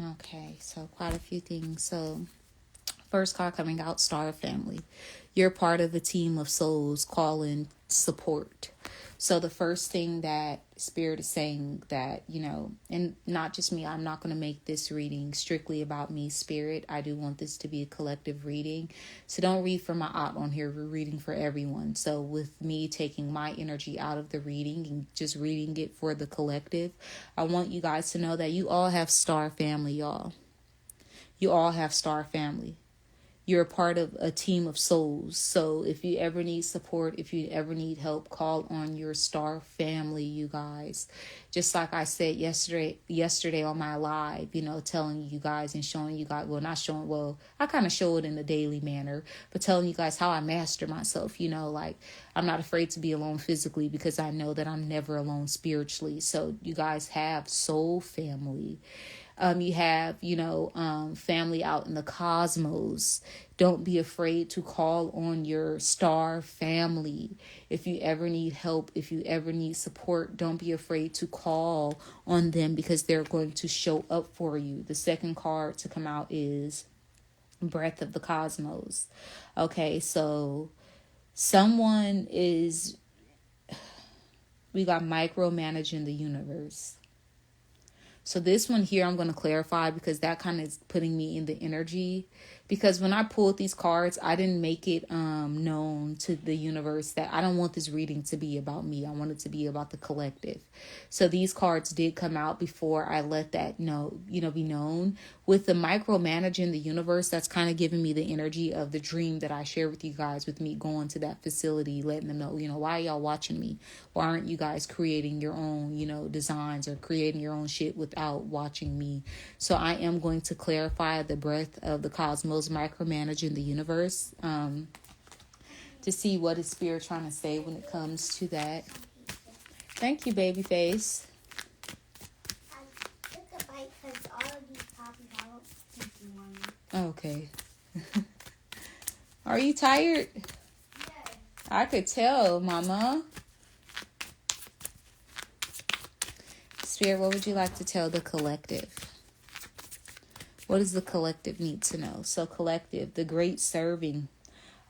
Okay, so quite a few things. So first card coming out, Star Family. You're part of a team of souls calling support. So the first thing that Spirit is saying that, and not just me, I'm not going to make this reading strictly about me, Spirit. I do want this to be a collective reading. So don't read for my aunt on here. We're reading for everyone. So with me taking my energy out of the reading and just reading it for the collective, I want you guys to know that you all have Star Family, y'all. You all have Star Family. You're a part of a team of souls. So if you ever need support, if you ever need help, call on your Star Family, you guys. Just like I said yesterday on my live, telling you guys and showing you guys, well, not showing, well, I kind of show it in a daily manner, but telling you guys how I master myself, like I'm not afraid to be alone physically because I know that I'm never alone spiritually. So you guys have soul family. You have, family out in the cosmos. Don't be afraid to call on your Star Family. If you ever need help, if you ever need support, don't be afraid to call on them because they're going to show up for you. The second card to come out is Breath of the Cosmos. Okay, so we got micromanaging the universe. So this one here, I'm going to clarify because that kind of is putting me in the energy. Because when I pulled these cards, I didn't make it known to the universe that I don't want this reading to be about me. I want it to be about the collective. So these cards did come out before I let that be known. With the micromanaging the universe, that's kind of giving me the energy of the dream that I share with you guys, with me going to that facility, letting them know, why are y'all watching me? Why aren't you guys creating your own, designs or creating your own shit without watching me? So I am going to clarify the breath of the cosmos, micromanaging the universe, to see what is Spirit trying to say when it comes to that. Thank you, Babyface. Okay. Are you tired? Yes. I could tell, Mama. Spirit, what would you like to tell the collective? What does the collective need to know? So collective, the great serving.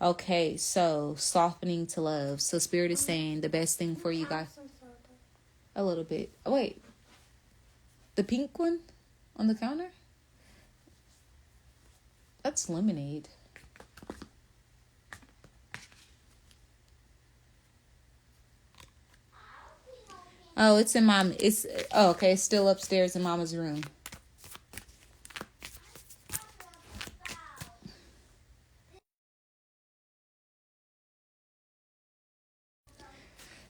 Okay, so softening to love. So Spirit is saying the best thing for you guys. A little bit. Oh, wait. The pink one on the counter? That's lemonade. Oh, it's in Mom. Okay. It's still upstairs in Mama's room.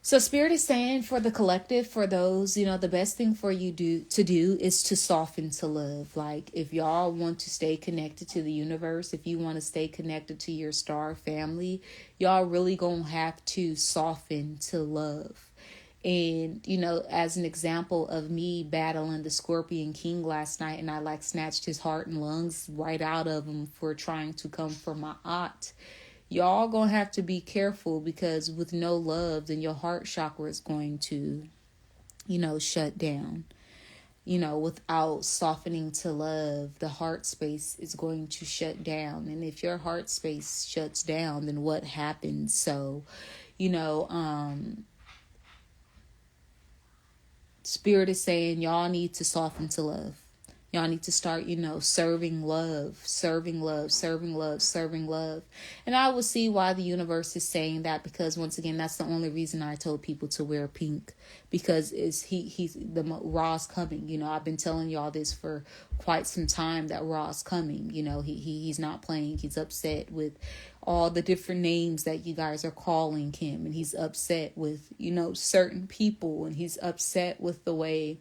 So Spirit is saying for the collective, for those, the best thing for you to do is to soften to love. Like if y'all want to stay connected to the universe, if you want to stay connected to your Star Family, y'all really gonna have to soften to love. And, as an example of me battling the Scorpion King last night, and I snatched his heart and lungs right out of him for trying to come for my aunt. Y'all gonna have to be careful because with no love, then your heart chakra is going to, shut down. Without softening to love, the heart space is going to shut down. And if your heart space shuts down, then what happens? So, Spirit is saying y'all need to soften to love. Y'all need to start, serving love, serving love, serving love, serving love. And I will see why the universe is saying that, because once again, that's the only reason I told people to wear pink, because he's the Ra's coming. I've been telling y'all this for quite some time that Ra's coming. He's not playing. He's upset with all the different names that you guys are calling him, and he's upset with, certain people, and he's upset with the way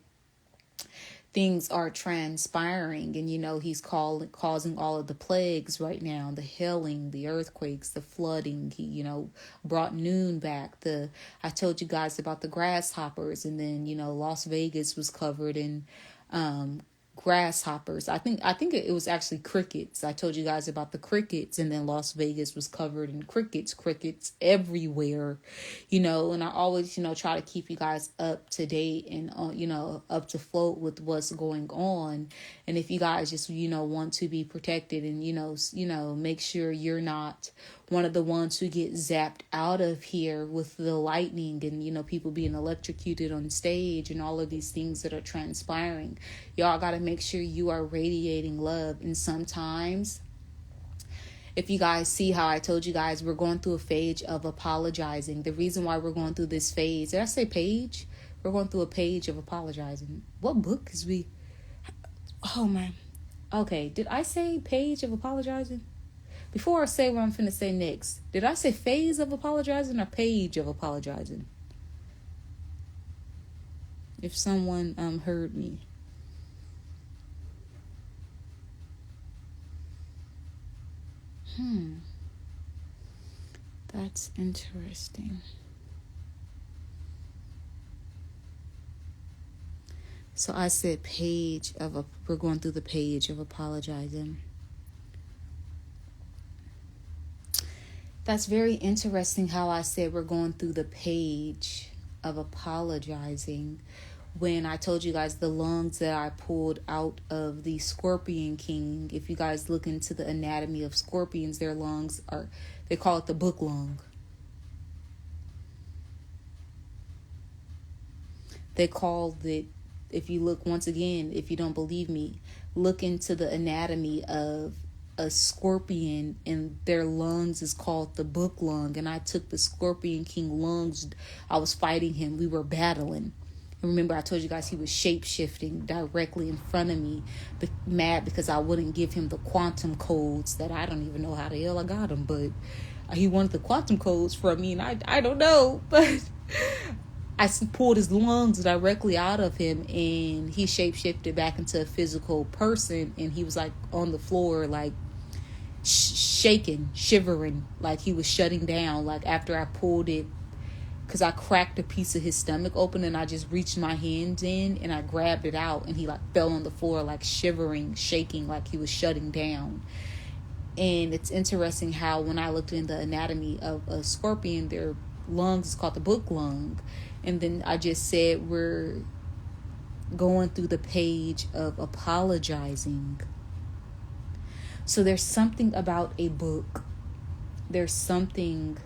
things are transpiring. And he's causing all of the plagues right now, the hailing, the earthquakes, the flooding. He brought noon back. I told you guys about the grasshoppers, and then Las Vegas was covered in grasshoppers. I think it was actually crickets. I told you guys about the crickets, and then Las Vegas was covered in crickets everywhere, and I always, try to keep you guys up to date and up to float with what's going on. And if you guys just want to be protected and make sure you're not one of the ones who get zapped out of here with the lightning and people being electrocuted on stage and all of these things that are transpiring, y'all got to make sure you are radiating love. And sometimes, if you guys see how I told you guys, we're going through a phase of apologizing. The reason why we're going through this phase, did I say page? We're going through a page of apologizing. What book is we? Oh man. Okay, did I say page of apologizing? Before I say what I'm finna say next, did I say phase of apologizing or page of apologizing? If someone heard me. That's interesting. So I said we're going through the page of apologizing. That's very interesting how I said we're going through the page of apologizing when I told you guys the lungs that I pulled out of the Scorpion King. If you guys look into the anatomy of scorpions, their lungs they call it the book lung. They called it, if you look once again, if you don't believe me, look into the anatomy of a scorpion, and their lungs is called the book lung. And I took the Scorpion King lungs. I was fighting him. We were battling. And remember, I told you guys he was shape-shifting directly in front of me, mad because I wouldn't give him the quantum codes that I don't even know how the hell I got him, but he wanted the quantum codes from me, and I don't know, but I pulled his lungs directly out of him, and he shape-shifted back into a physical person, and he was like on the floor, like shaking, shivering, like he was shutting down. Like after I pulled it, because I cracked a piece of his stomach open, and I just reached my hands in and I grabbed it out, and he like fell on the floor, like shivering, shaking, like he was shutting down. And it's interesting how when I looked in the anatomy of a scorpion, their lungs is called the book lung. And then I just said we're going through the page of apologizing. So there's something about a book. There's something,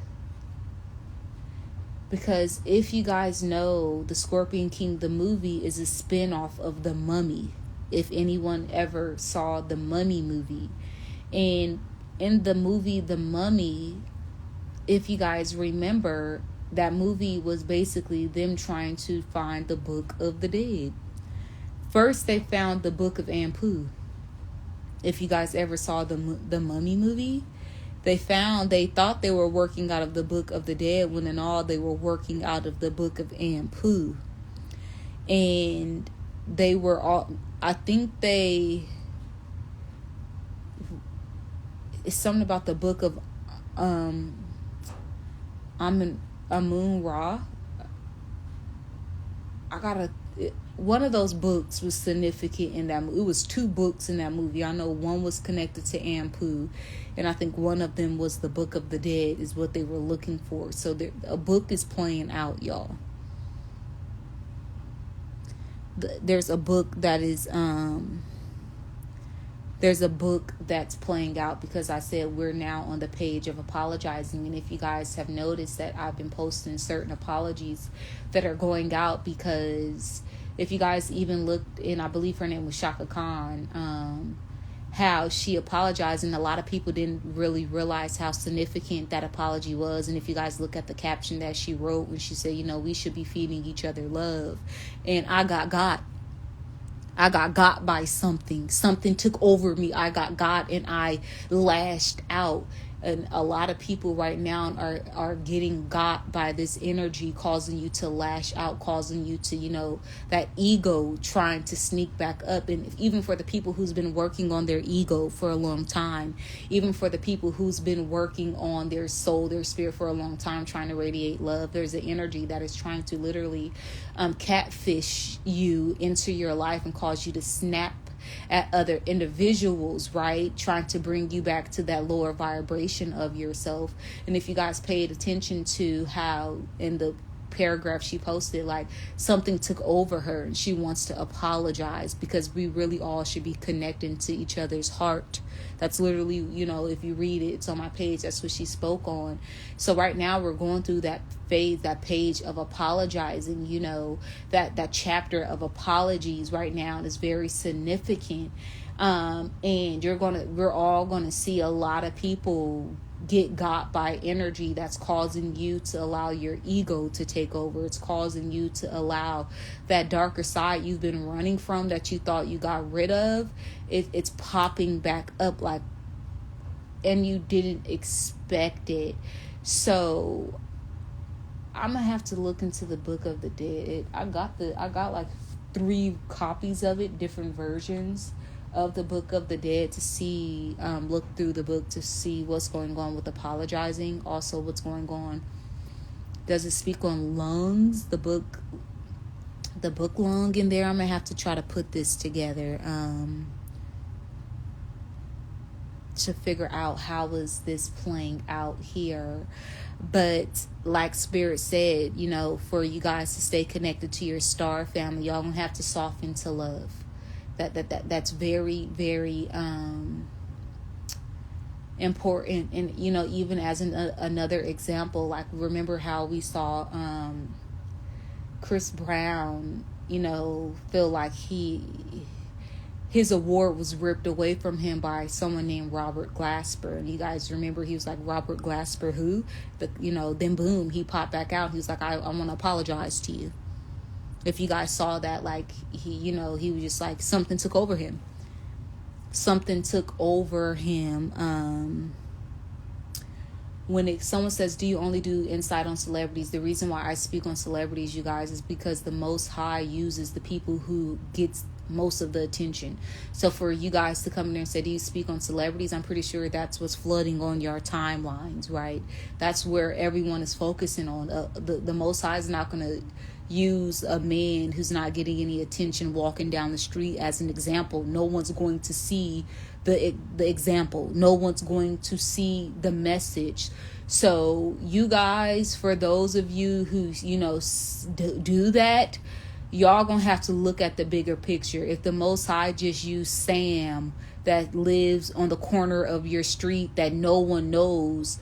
because if you guys know, the Scorpion King, the movie, is a spin-off of The Mummy. If anyone ever saw the Mummy movie. And in the movie The Mummy, if you guys remember, that movie was basically them trying to find the Book of the Dead. First, they found the Book of Ampu. If you guys ever saw the Mummy movie, they thought they were working out of the Book of the Dead, when in all they were working out of the Book of Ampu. And they were all, I think it's something about the Book of Amun Ra. One of those books was significant in that movie. It was two books in that movie. I know one was connected to Ampu, and I think one of them was the Book of the Dead is what they were looking for. So a book is playing out, y'all. There's a book that is there's a book that's playing out, because I said we're now on the page of apologizing. And if you guys have noticed that I've been posting certain apologies that are going out, because if you guys even looked in, I believe her name was Shaka Khan, how she apologized, and a lot of people didn't really realize how significant that apology was. And if you guys look at the caption that she wrote when she said, we should be feeding each other love, and I got got by something took over me. I got and I lashed out. And a lot of people right now are getting got by this energy, causing you to lash out, causing you to, that ego trying to sneak back up. And even for the people who's been working on their ego for a long time, even for the people who's been working on their soul, their spirit for a long time, trying to radiate love, there's an energy that is trying to literally catfish you into your life and cause you to snap at other individuals, right? Trying to bring you back to that lower vibration of yourself. And if you guys paid attention to how in the paragraph she posted, like, something took over her and she wants to apologize, because we really all should be connecting to each other's heart. That's literally, if you read it, it's on my page, that's what she spoke on. So right now we're going through that phase, that page of apologizing, that chapter of apologies right now is very significant. And we're all gonna see a lot of people get got by energy that's causing you to allow your ego to take over. It's causing you to allow that darker side you've been running from, that you thought you got rid of. It's popping back up, like, and you didn't expect it. So I'm gonna have to look into the Book of the Dead. I got like 3 copies of it, different versions of the Book of the Dead, to see, look through the book to see what's going on with apologizing. Also, what's going on, does it speak on lungs? The book lung in there. I'm gonna have to try to put this together to figure out how is this playing out here. But like Spirit said, for you guys to stay connected to your star family, y'all gonna have to soften to love. That's very, very important. And even as another example, like, remember how we saw Chris Brown feel like his award was ripped away from him by someone named Robert Glasper. And you guys remember, he was like, Robert Glasper who? But then boom, he popped back out. He was like, I want to apologize to you. If you guys saw that, like, he was just like, something took over him. When someone says, do you only do insight on celebrities? The reason why I speak on celebrities, you guys, is because the Most High uses the people who gets most of the attention. So for you guys to come in there and say, do you speak on celebrities? I'm pretty sure that's what's flooding on your timelines, right? That's where everyone is focusing on. The Most High is not going to use a man who's not getting any attention walking down the street as an example. No one's going to see the example. No one's going to see the message. So you guys, for those of you who do that, y'all gonna have to look at the bigger picture. If the Most High just used Sam that lives on the corner of your street that no one knows,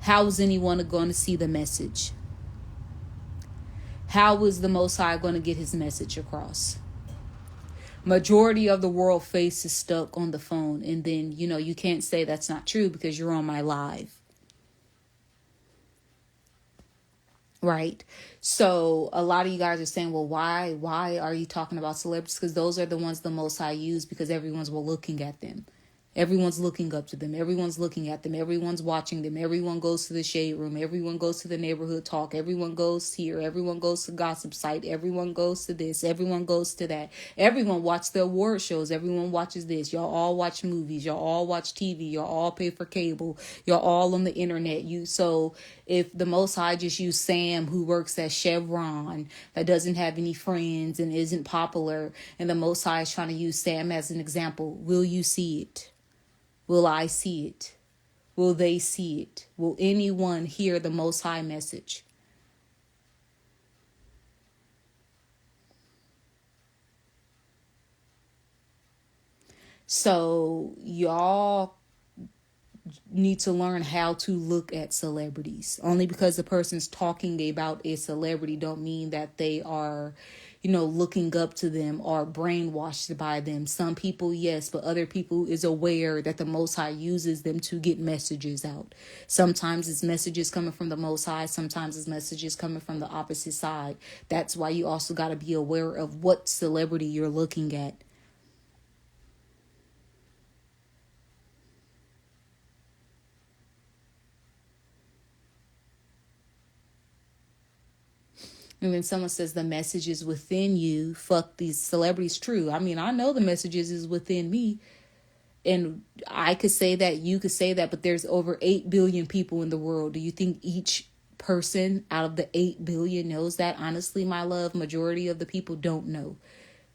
how is anyone going to see the message? How is the Most High going to get his message across? Majority of the world face is stuck on the phone. And then, you can't say that's not true because you're on my live. Right? So a lot of you guys are saying, well, why are you talking about celebrities? Because those are the ones the Most High use, because everyone's looking at them. Everyone's looking up to them. Everyone's looking at them. Everyone's watching them. Everyone goes to the shade room. Everyone goes to the neighborhood talk. Everyone goes here. Everyone goes to gossip site. Everyone goes to this. Everyone goes to that. Everyone watches the award shows. Everyone watches this. Y'all all watch movies. Y'all all watch TV. Y'all all pay for cable. Y'all all on the internet. So if the Most High just used Sam, who works at Chevron, that doesn't have any friends and isn't popular, and the Most High is trying to use Sam as an example, will you see it? Will I see it? Will they see it? Will anyone hear the Most High message? So y'all need to learn how to look at celebrities. Only because the person's talking about a celebrity don't mean that they are, looking up to them or brainwashed by them. Some people, yes, but other people is aware that the Most High uses them to get messages out. Sometimes it's messages coming from the Most High. Sometimes it's messages coming from the opposite side. That's why you also got to be aware of what celebrity you're looking at. And when someone says the message is within you, fuck these celebrities. True. I mean, I know the messages is within me. And I could say that, you could say that, but there's over 8 billion people in the world. Do you think each person out of the 8 billion knows that? Honestly, my love, majority of the people don't know.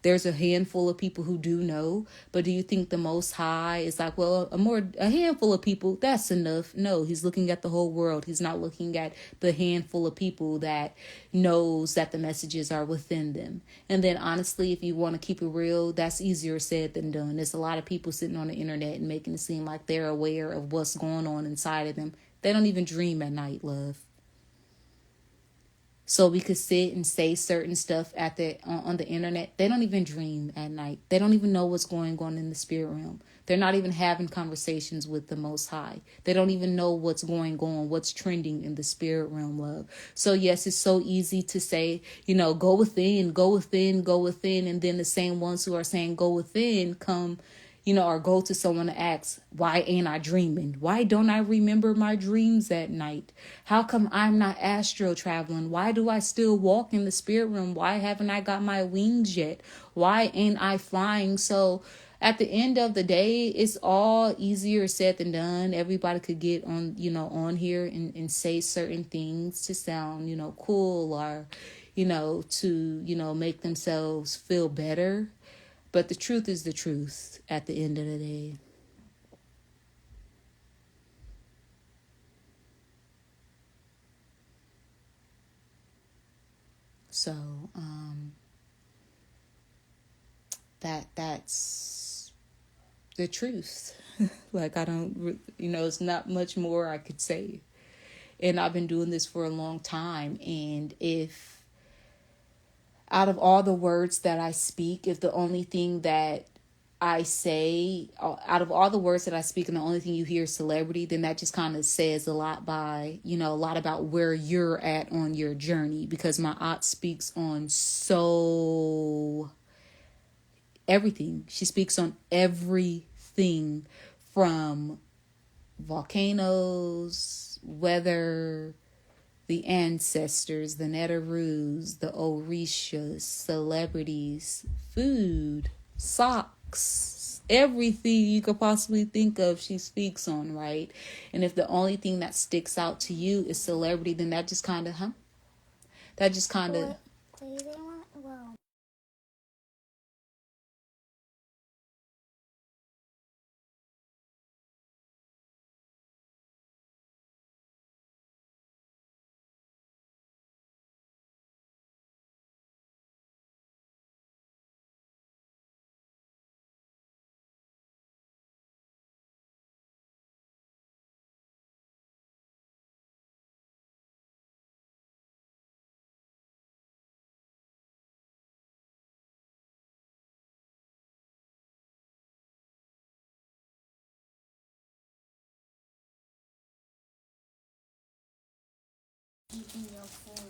there's a handful of people who do know, but do you think the Most High is like, well, a handful of people, that's enough? No, he's looking at the whole world. He's not looking at the handful of people that knows that the messages are within them. And then honestly, if you want to keep it real, that's easier said than done. There's a lot of people sitting on the internet and making it seem like they're aware of what's going on inside of them. They don't even dream at night, love. So we could sit and say certain stuff on the internet. They don't even dream at night. They don't even know what's going on in the spirit realm. They're not even having conversations with the Most High. They don't even know what's going on, what's trending in the spirit realm, love. So yes, it's so easy to say, go within, go within, go within. And then the same ones who are saying go within come, or go to someone to ask, why ain't I dreaming? Why don't I remember my dreams at night? How come I'm not astral traveling? Why do I still walk in the spirit realm? Why haven't I got my wings yet? Why ain't I flying? So at the end of the day, it's all easier said than done. Everybody could get on, on here and say certain things to sound, cool or, to, make themselves feel better. But the truth is the truth at the end of the day. So, that's the truth. Like, I don't, it's not much more I could say. And I've been doing this for a long time. And if out of all the words that I speak, if the only thing that I say, out of all the words that I speak, and the only thing you hear is celebrity, then that just kind of says a lot a lot about where you're at on your journey. Because my aunt speaks on everything. She speaks on everything from volcanoes, weather, the ancestors, the Netaroos, the Orishas, celebrities, food, socks, everything you could possibly think of, she speaks on, right? And if the only thing that sticks out to you is celebrity, then that just kind of, That just kind of...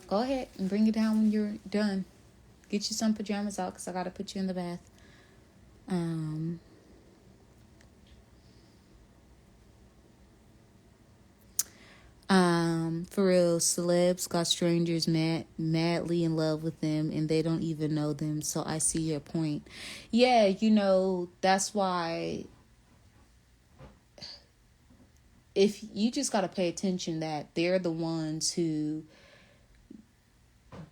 Go ahead and bring it down when you're done. Get you some pajamas out because I got to put you in the bath. For real, celebs got strangers madly in love with them and they don't even know them. So I see your point. Yeah, that's why if you just got to pay attention that they're the ones who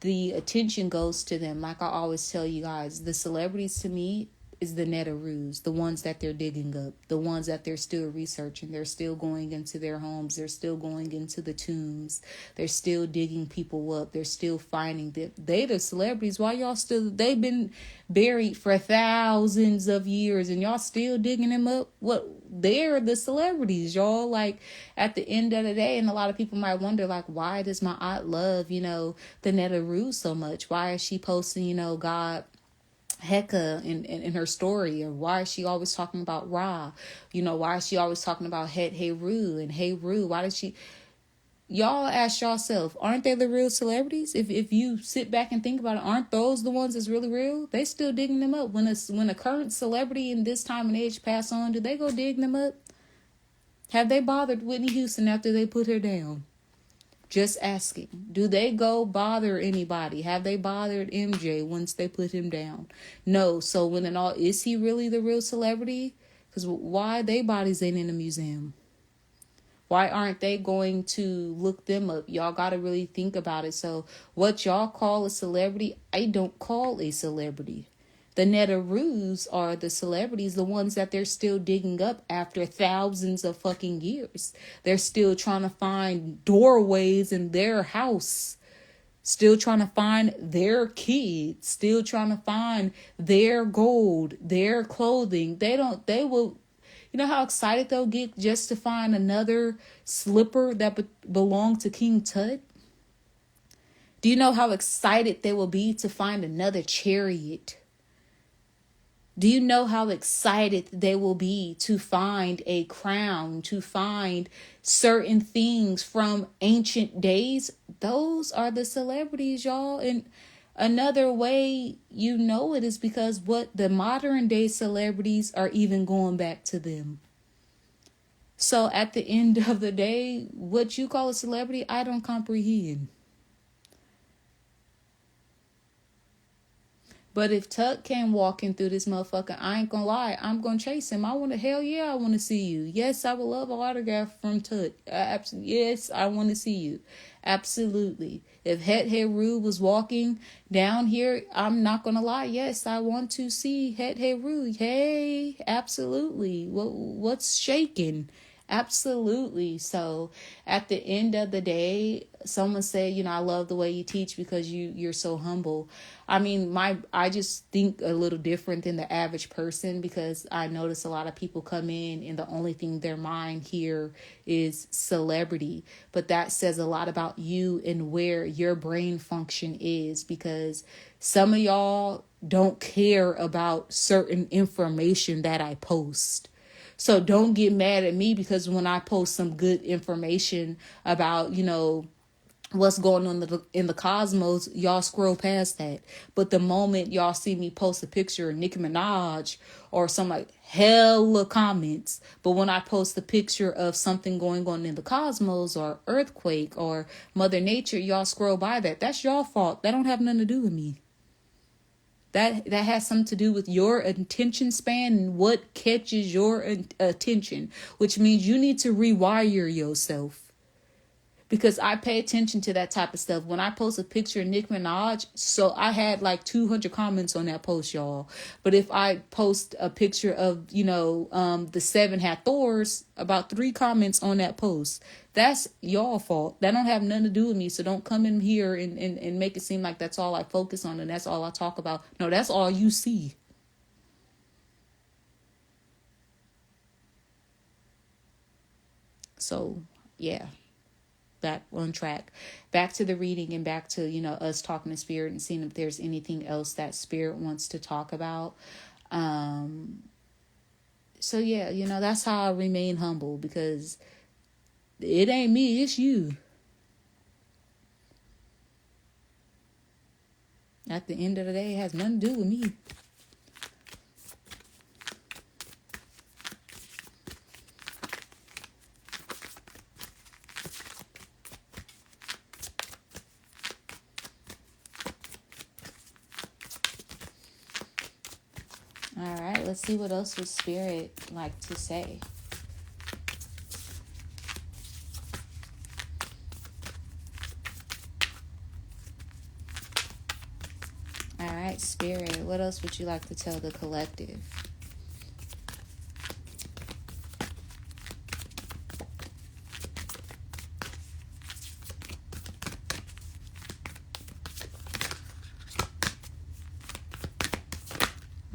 the attention goes to them. Like I always tell you guys, the celebrities to me is the Netaroos, the ones that they're digging up, the ones that they're still researching. They're still going into their homes. They're still going into the tombs. They're still digging people up. They're still finding them. They the celebrities. Why y'all still, they've been buried for thousands of years and y'all still digging them up? What? They're the celebrities, y'all. Like at the end of the day, and a lot of people might wonder, like, why does my aunt love, the Netaroos so much? Why is she posting, God Heka in her story? Or why is she always talking about Ra? Why is she always talking about Heru and Heru? Why does she... Y'all ask yourself, aren't they the real celebrities? If you sit back and think about it, aren't those the ones that's really real? They still digging them up. When a current celebrity in this time and age pass on, do they go dig them up? Have they bothered Whitney Houston after they put her down? Just asking. Do they go bother anybody? Have they bothered MJ once they put him down? No. So when in all, is he really the real celebrity? Because why they bodies ain't in a museum? Why aren't they going to look them up? Y'all got to really think about it. So what y'all call a celebrity, I don't call a celebrity. The Netarus are the celebrities, the ones that they're still digging up after thousands of fucking years. They're still trying to find doorways in their house, still trying to find their kids, still trying to find their gold, their clothing. They will, you know how excited they'll get just to find another slipper that belonged to King Tut? Do you know how excited they will be to find another chariot? Do you know how excited they will be to find a crown, to find certain things from ancient days? Those are the celebrities, y'all. And another way you know it is because what the modern day celebrities are even going back to them. So at the end of the day, what you call a celebrity, I don't comprehend. But if Tuck came walking through this motherfucker, I ain't gonna lie, I'm gonna chase him. I want to see you. Yes, I would love an autograph from Tuck. Yes, I want to see you. Absolutely. If Het Heru was walking down here, I'm not gonna lie. Yes, I want to see Het Heru. Hey, absolutely. What's shaking? Absolutely. So at the end of the day, someone said, I love the way you teach because you're so humble. I mean, I just think a little different than the average person, because I notice a lot of people come in and the only thing their mind here is celebrity. But that says a lot about you and where your brain function is, because some of y'all don't care about certain information that I post. So don't get mad at me because when I post some good information about, what's going on in the cosmos, y'all scroll past that. But the moment y'all see me post a picture of Nicki Minaj or some like hella comments, but when I post a picture of something going on in the cosmos or earthquake or Mother Nature, y'all scroll by that. That's y'all fault. That don't have nothing to do with me. That has something to do with your attention span and what catches your attention, which means you need to rewire yourself. Because I pay attention to that type of stuff. When I post a picture of Nicki Minaj, so I had like 200 comments on that post, y'all. But if I post a picture of, the 7 Hathors, about 3 comments on that post. That's y'all fault. That don't have nothing to do with me. So don't come in here and make it seem like that's all I focus on and that's all I talk about. No, that's all you see. So, yeah. Back on track, back to the reading and back to us talking to spirit and seeing if there's anything else that spirit wants to talk about. So yeah, that's how I remain humble, because it ain't me, it's you. At the end of the day, it has nothing to do with me. All right, let's see what else would spirit like to say. All right, spirit, what else would you like to tell the collective?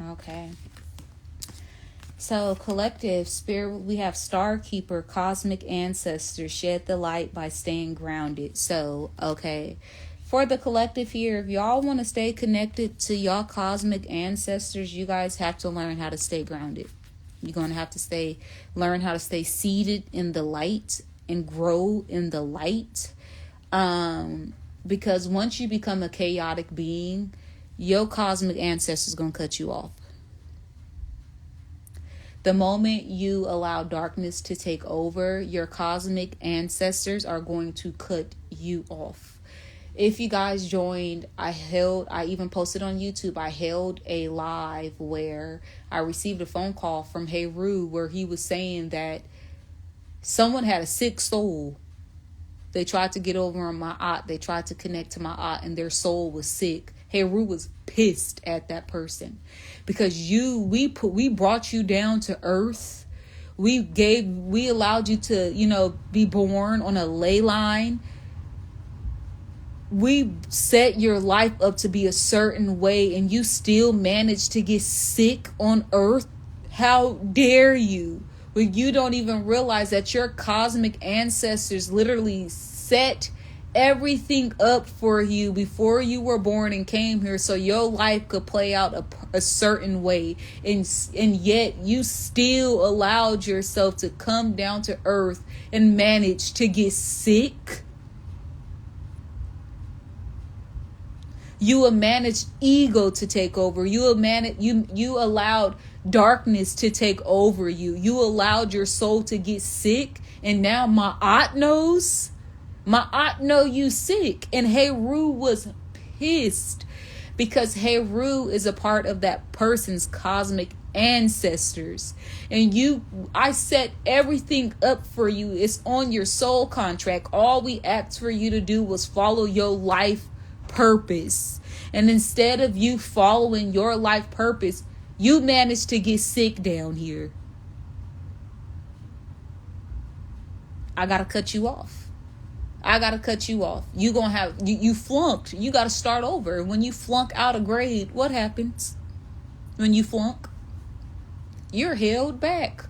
Okay. So, collective spirit, we have Star Keeper, cosmic ancestors, shed the light by staying grounded. So, okay. For the collective here, if y'all want to stay connected to y'all cosmic ancestors, you guys have to learn how to stay grounded. You're going to have to learn how to stay seated in the light and grow in the light. Because once you become a chaotic being, your cosmic ancestors going to cut you off. The moment you allow darkness to take over, your cosmic ancestors are going to cut you off. If you guys joined, I even posted on YouTube, I held a live where I received a phone call from Heru where he was saying that someone had a sick soul. They tried to get over on my aunt. They tried to connect to my aunt and their soul was sick. Heru was pissed at that person because we brought you down to earth. We allowed you to, be born on a ley line. We set your life up to be a certain way, and you still managed to get sick on earth. How dare you? When you don't even realize that your cosmic ancestors literally set everything up for you before you were born and came here so your life could play out a certain way, and yet you still allowed yourself to come down to earth and manage to get sick. You managed ego to take over. You allowed darkness to take over you. You allowed your soul to get sick, and now Ma'at knows. Ma'at know you sick, and Heru was pissed because Heru is a part of that person's cosmic ancestors, and I set everything up for you. It's on your soul contract. All we asked for you to do was follow your life purpose, and instead of you following your life purpose, you managed to get sick down here. I gotta cut you off. You gonna have you flunked. You gotta start over. When you flunk out a grade, what happens? When you flunk, you're held back.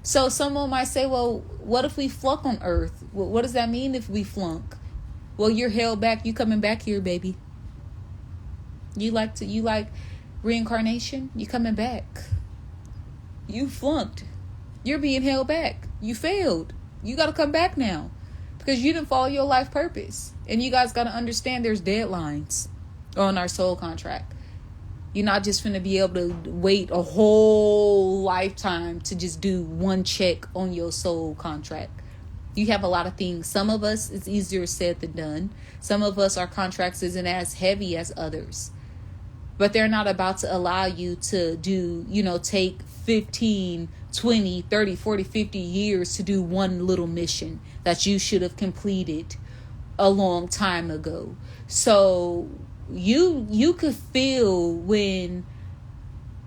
So someone might say, well, what if we flunk on earth? Well, what does that mean if we flunk? Well, you're held back. You coming back here, baby. You like reincarnation? You coming back. You flunked. You're being held back. You failed. You got to come back now because you didn't follow your life purpose. And you guys got to understand there's deadlines on our soul contract. You're not just going to be able to wait a whole lifetime to just do one check on your soul contract. You have a lot of things. Some of us, it's easier said than done. Some of us, our contracts isn't as heavy as others. But they're not about to allow you to do, take 15, 20, 30, 40, 50 years to do one little mission that you should have completed a long time ago. So you could feel when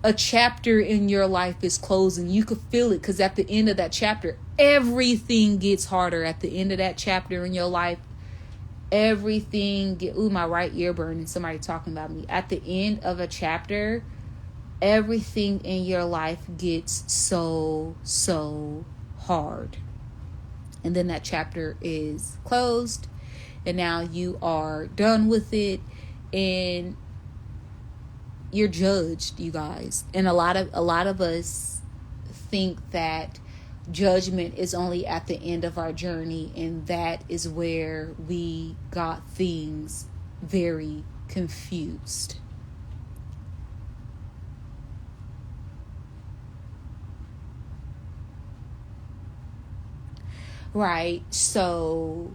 a chapter in your life is closing. You could feel it because at the end of that chapter, everything gets harder. At the end of that chapter in your life, my right ear burning. Somebody talking about me. At the end of a chapter, everything in your life gets so hard. And then that chapter is closed, and now you are done with it, and you're judged, you guys. And a lot of us think that judgment is only at the end of our journey, and that is where we got things very confused. Right? So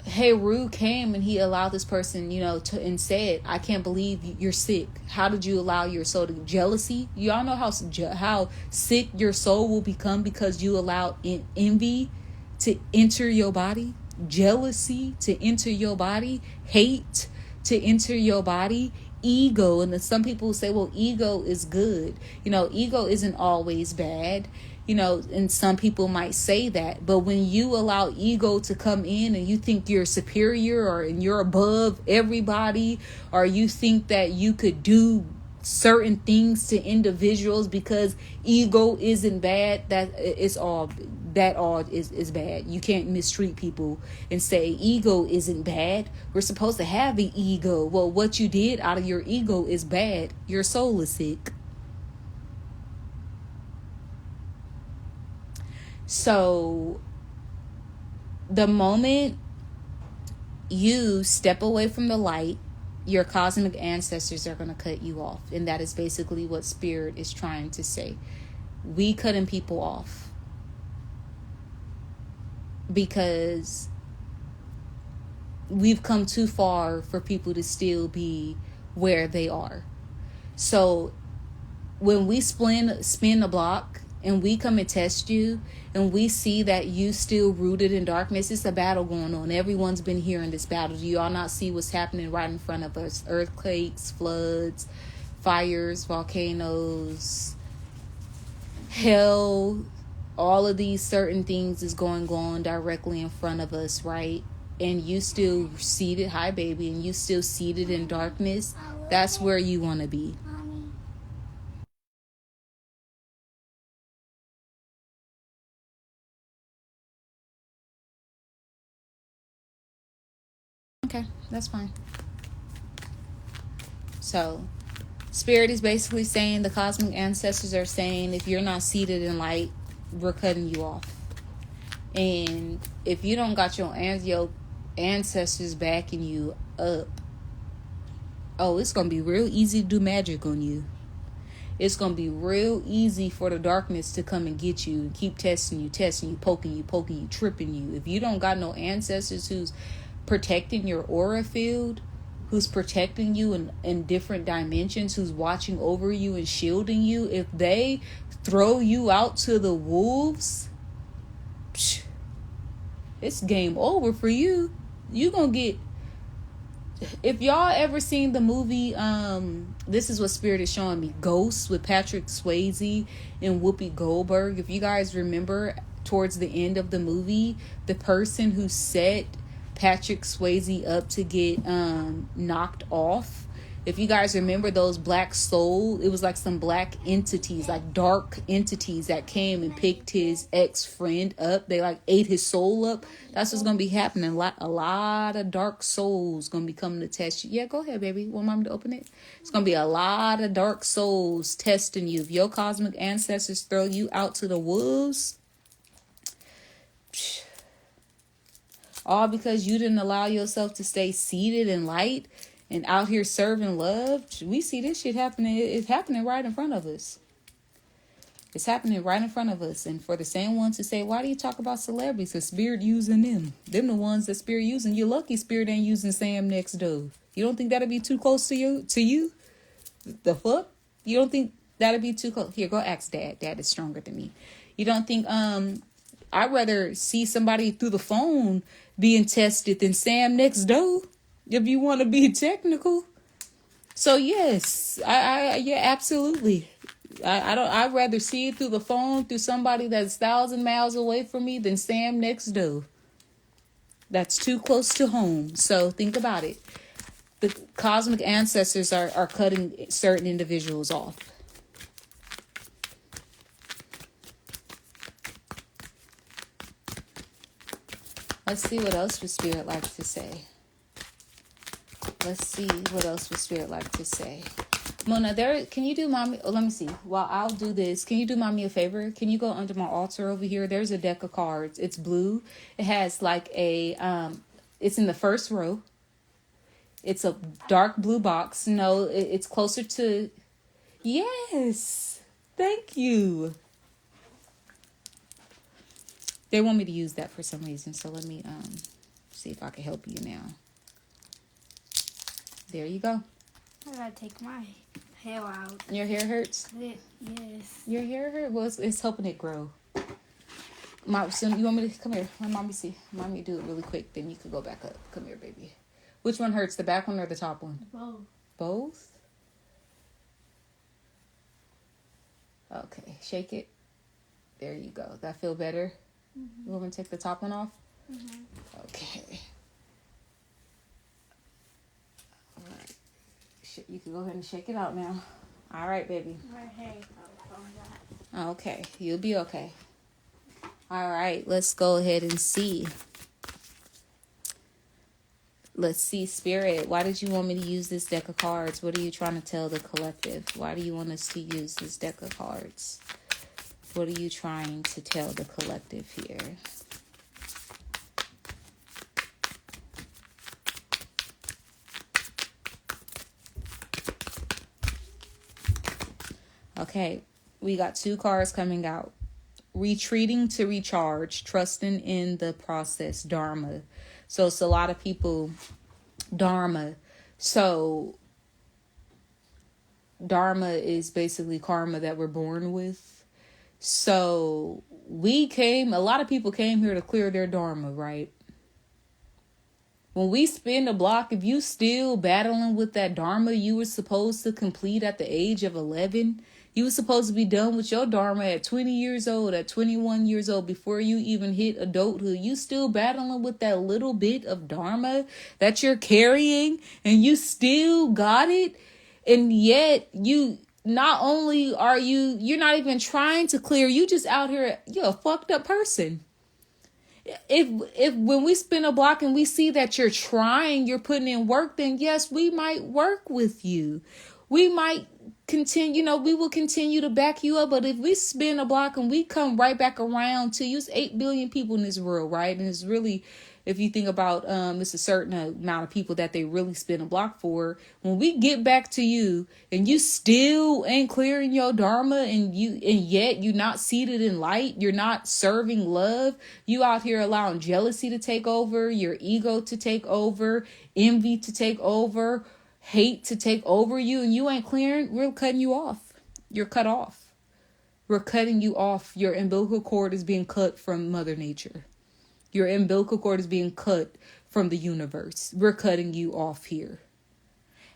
Heru came and he allowed this person, and said, I can't believe you're sick. How did you allow your soul to jealousy? Y'all know how sick your soul will become because you allowed envy to enter your body, jealousy to enter your body, hate to enter your body, ego. And then some people say, well, ego is good. Ego isn't always bad. And some people might say that, but when you allow ego to come in and you think you're superior and you're above everybody, or you think that you could do certain things to individuals because ego isn't bad, that is bad. You can't mistreat people and say ego isn't bad. We're supposed to have the ego. Well, what you did out of your ego is bad. Your soul is sick. So the moment you step away from the light, your cosmic ancestors are going to cut you off. And that is basically what Spirit is trying to say. We cutting people off because we've come too far for people to still be where they are. So when we spin the block and we come and test you, and we see that you still rooted in darkness, it's a battle going on. Everyone's been hearing this battle. Do you all not see what's happening right in front of us? Earthquakes, floods, fires, volcanoes, hell, all of these certain things is going on directly in front of us, right? And you still seated, hi baby, and you still seated in darkness. That's where you want to be. Okay, that's fine. So, Spirit is basically saying, the cosmic ancestors are saying, if you're not seated in light, we're cutting you off. And if you don't got your ancestors backing you up, oh, it's going to be real easy to do magic on you. It's going to be real easy for the darkness to come and get you and keep testing you, poking you, tripping you. If you don't got no ancestors who's protecting your aura field, who's protecting you in different dimensions, who's watching over you and shielding you, if they throw you out to the wolves, it's game over for you. You gonna get... If y'all ever seen the movie, this is what Spirit is showing me, Ghosts, with Patrick Swayze and Whoopi Goldberg. If you guys remember, towards the end of the movie, the person who set Patrick Swayze up to get knocked off, if you guys remember, those black soul, it was like some black entities, like dark entities that came and picked his ex-friend up. They like ate his soul up. That's what's gonna be happening. A lot of dark souls gonna be coming to test you. Yeah, go ahead, baby. Want mommy to open it? It's gonna be a lot of dark souls testing you. If your cosmic ancestors throw you out to the wolves, all because you didn't allow yourself to stay seated in light and out here serving love. We see this shit happening. It's happening right in front of us. It's happening right in front of us. And for the same ones to say, why do you talk about celebrities? Because Spirit using them. Them the ones that Spirit using. You're lucky Spirit ain't using Sam next door. You don't think that'll be too close to you? The fuck? You don't think that'll be too close? Here, go ask Dad. Dad is stronger than me. You don't think I'd rather see somebody through the phone being tested than Sam next door, if you want to be technical. So yes, yeah, absolutely. I'd rather see it through the phone, through somebody that's 1,000 miles away from me, than Sam next door. That's too close to home. So think about it. The cosmic ancestors are cutting certain individuals off. Let's see what else the Spirit likes to say. Let's see what else the Spirit like to say. Mona, can you do mommy? Oh, let me see. While I'll do this, can you do mommy a favor? Can you go under my altar over here? There's a deck of cards. It's blue. It has like it's in the first row. It's a dark blue box. No, it's closer to... Yes. Thank you. They want me to use that for some reason. So let me see if I can help you now. There you go. I gotta take my hair out. Your hair hurts? Yes. Your hair hurt? Well, it's helping it grow. So you want me to come here? Let mommy see. Mommy do it really quick. Then you can go back up. Come here, baby. Which one hurts? The back one or the top one? Both. Both? Okay. Shake it. There you go. That feel better? Mm-hmm. You want me to take the top one off? Mm-hmm. Okay. All right. You can go ahead and shake it out now. All right, baby. My hair fell on that. Okay. You'll be okay. All right. Let's go ahead and see. Let's see, Spirit. Why did you want me to use this deck of cards? What are you trying to tell the collective? Why do you want us to use this deck of cards? What are you trying to tell the collective here? Okay, we got 2 cards coming out. Retreating to recharge, trusting in the process, dharma. So it's a lot of people, dharma. So dharma is basically karma that we're born with. So a lot of people came here to clear their dharma, right? When we spin the block, if you still battling with that dharma you were supposed to complete at the age of 11, you were supposed to be done with your dharma at 20 years old, at 21 years old, before you even hit adulthood. You still battling with that little bit of dharma that you're carrying, and you still got it. And yet you not only are you're not even trying to clear, you just out here, you're a fucked up person. If when we spin a block and we see that you're trying, you're putting in work, then yes, we might work with you. We might continue, we will continue to back you up. But if we spin a block and we come right back around to you, it's 8 billion people in this world, right? And it's really, if you think about it's a certain amount of people that they really spin a block for. When we get back to you and you still ain't clearing your dharma, and yet you're not seated in light, you're not serving love, you out here allowing jealousy to take over, your ego to take over, envy to take over, hate to take over you, and you ain't clearing, we're cutting you off. You're cut off. We're cutting you off. Your umbilical cord is being cut from Mother Nature. Your umbilical cord is being cut from the universe. We're cutting you off here.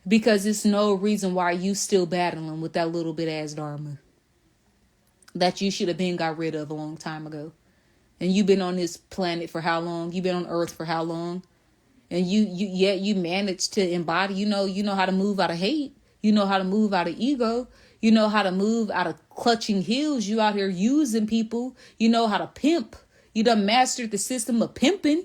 Because it's no reason why you still battling with that little bit ass dharma that you should have been got rid of a long time ago. And you've been on this planet for how long? You've been on Earth for how long? And you managed to embody, you know how to move out of hate. You know how to move out of ego. You know how to move out of clutching heels. You out here using people. You know how to pimp. You done mastered the system of pimping.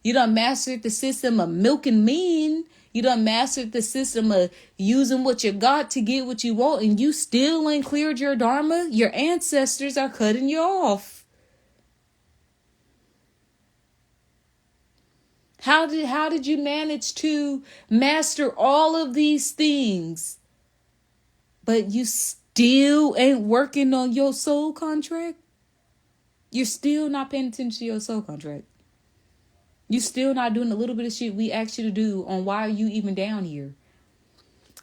You done mastered the system of milking men. You done mastered the system of using what you got to get what you want. And you still ain't cleared your dharma. Your ancestors are cutting you off. How did you manage to master all of these things, but you still ain't working on your soul contract? You're still not paying attention to your soul contract. You still not doing a little bit of shit we asked you to do on why are you even down here.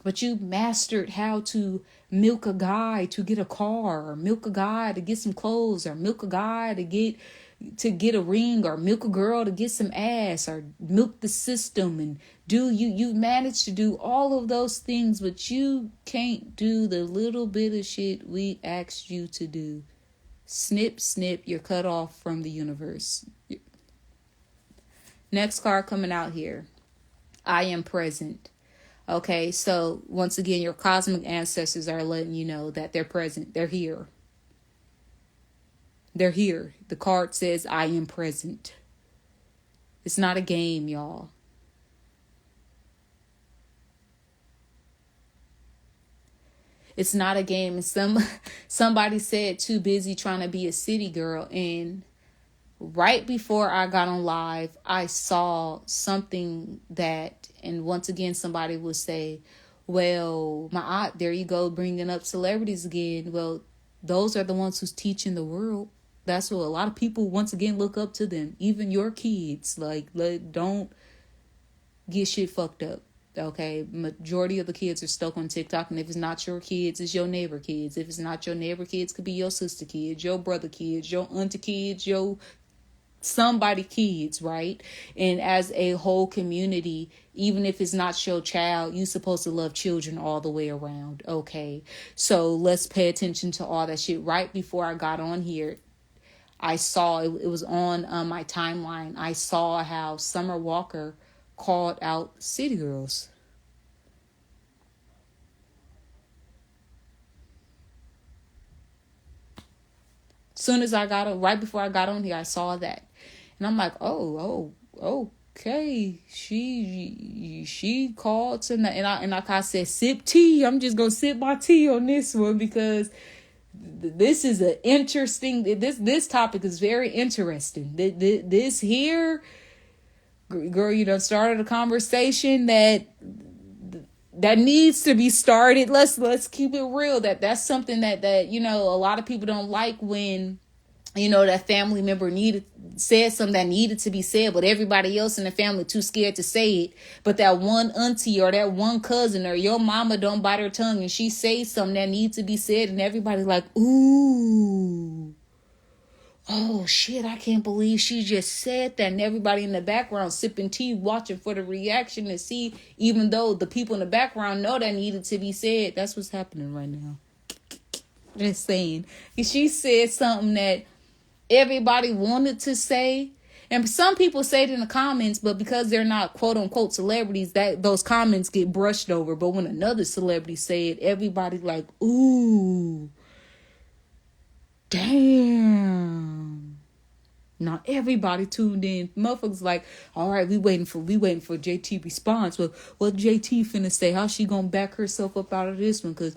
But you mastered how to milk a guy to get a car, or milk a guy to get some clothes, or milk a guy to get a ring, or milk a girl to get some ass, or milk the system. And you managed to do all of those things, but you can't do the little bit of shit we asked you to do. Snip, snip, you're cut off from the universe. Next card coming out here. I am present. Okay, so once again, your cosmic ancestors are letting you know that they're present. They're here. They're here. The card says, I am present. It's not a game, y'all. It's not a game. And somebody said too busy trying to be a city girl. And right before I got on live, I saw something that, and once again, somebody would say, well, my aunt, there you go, bringing up celebrities again. Well, those are the ones who's teaching the world. That's what a lot of people, once again, look up to them. Even your kids. Don't get shit fucked up. Okay, majority of the kids are stuck on TikTok, and if it's not your kids, it's your neighbor kids. If it's not your neighbor kids, could be your sister kids, your brother kids, your auntie kids, your somebody kids, right? And as a whole community, even if it's not your child, you're supposed to love children all the way around. Okay, so let's pay attention to all that shit. Right before I got on here, I saw it was on my timeline. I saw how Summer Walker called out city girls. Soon as I got on, right before I got on here, I saw that. And I'm like, oh, okay. She called tonight. And like I said, sip tea. I'm just going to sip my tea on this one, because this is an interesting, this topic is very interesting. This here, girl, you done started a conversation that needs to be started. Let's keep it real. That's something that a lot of people don't like, when that family member said something that needed to be said, but everybody else in the family too scared to say it. But that one auntie or that one cousin or your mama don't bite her tongue and she says something that needs to be said, and everybody's like, ooh, oh shit, I can't believe she just said that. And everybody in the background sipping tea, watching for the reaction to see, even though the people in the background know that needed to be said. That's what's happening right now. Just saying. She said something that everybody wanted to say, and some people say it in the comments, but because they're not quote unquote celebrities, that those comments get brushed over. But when another celebrity say it, everybody like, ooh, damn. Now everybody tuned in. Motherfuckers like, all right, we waiting for JT response. Well, what JT finna say? How she gonna back herself up out of this one? Because